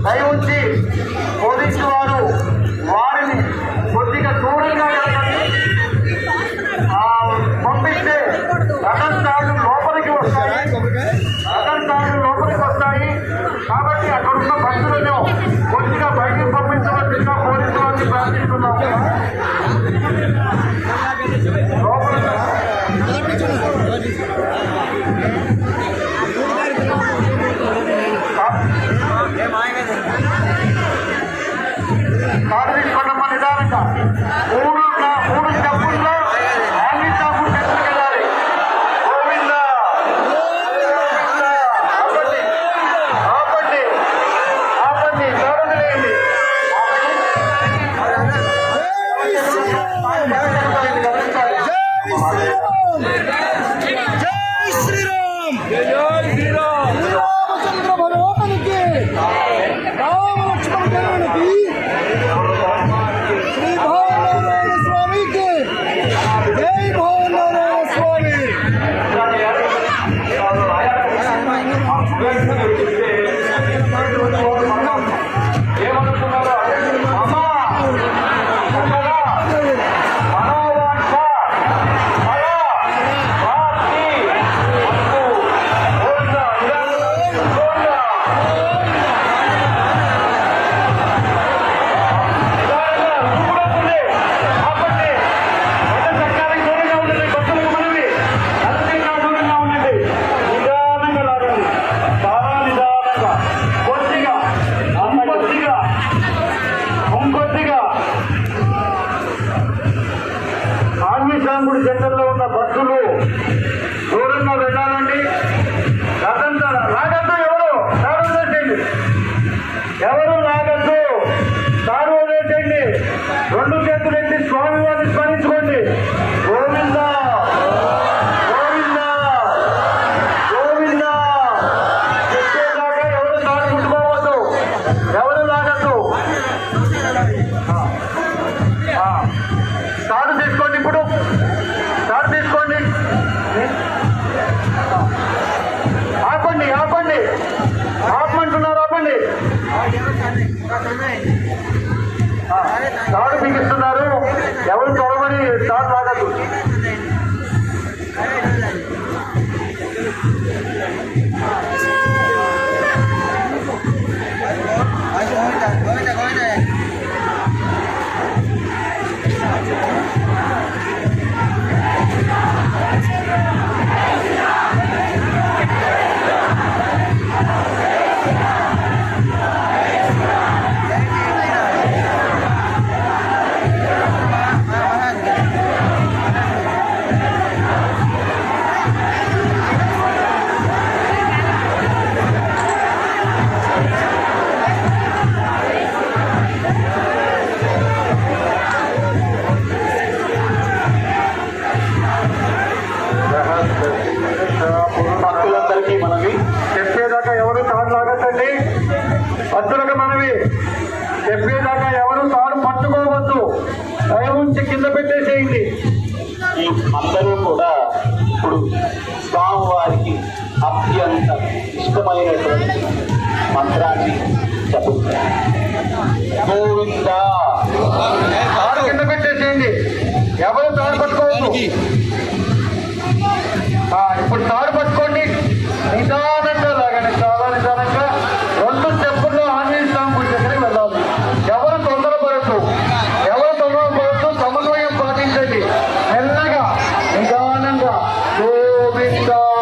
దయవుంచి police వారు వారిని కొద్దిగా దూరంగా పంపిస్తే రథస్థాలు లోపలికి వస్తాయి కాబట్టి అక్కడున్న భక్తులను కొద్దిగా బయటికి పంపించవలసిందిగా పోలీసు వారిని ప్రార్థిస్తున్నాము. కారు తీసుకున్నమ్మ నిదానంగా మూడు స్టెప్పుల్లో ఆంగ్లీ స్టాఫ్ టెస్ట్కి వెళ్ళాలి. గోవిందా ఆపండి కారణలేండి. రామచంద్ర భగవానికి రామ లక్ష్మణ కళ్యాణకి శ్రీ భావనారాయణ స్వామికి జై భావనారాయణ స్వామి. ఆంజనేయస్వామి సెంటర్లో ఉన్న బస్సులు దూరంగా వెళ్ళాలండి. లాగద్దు, ఎవరు లాగద్దు, తారు వదిలేసేయండి. రెండు చేతులు ఎత్తి స్వామి వారిని స్మరించుకోండి. గోవిందా గోవిందా గోవిందా చెప్పేదాకా ఎవరు తాడు ముట్టుకోవద్దు, ఎవరు లాగద్దు. తాడు తీసుకోండి, ఇప్పుడు తాడు తీసుకోండి. ఆపండి ఆపమంటున్నారు, ఆపండి. తాడు బిగిస్తున్నారు, ఎవరు త్వరబడి తాడు లాగద్దు. భక్తులందరికీ మనవి, చెప్పేదాకా ఎవరు తాడు లాగద్దండి. భక్తులకు మనవి, చెప్పేదాకా ఎవరు తాడు పట్టుకోవద్దు, దయవుంచి కింద పెట్టేసేయండి. అందరూ కూడా ఇప్పుడు స్వామివారికి అత్యంత ఇష్టమైనటువంటి మంత్రాన్ని చెబుతారు. గోవిందా. తాడు కింద పెట్టేసేయండి, ఎవరు తాడు పట్టుకోవద్దు. ఇప్పుడు తాడు పట్టుకోండి, నిదానంగా లాగండి, చాలా నిదానంగా. రెండు స్టెప్పుల్లో ఆంజనేయస్వామి గుడి దగ్గరికి వెళ్ళాలి. ఎవరు తొందరపడద్దు, సమన్వయం పాటించండి. మెల్లగా నిదానంగా గోవిందా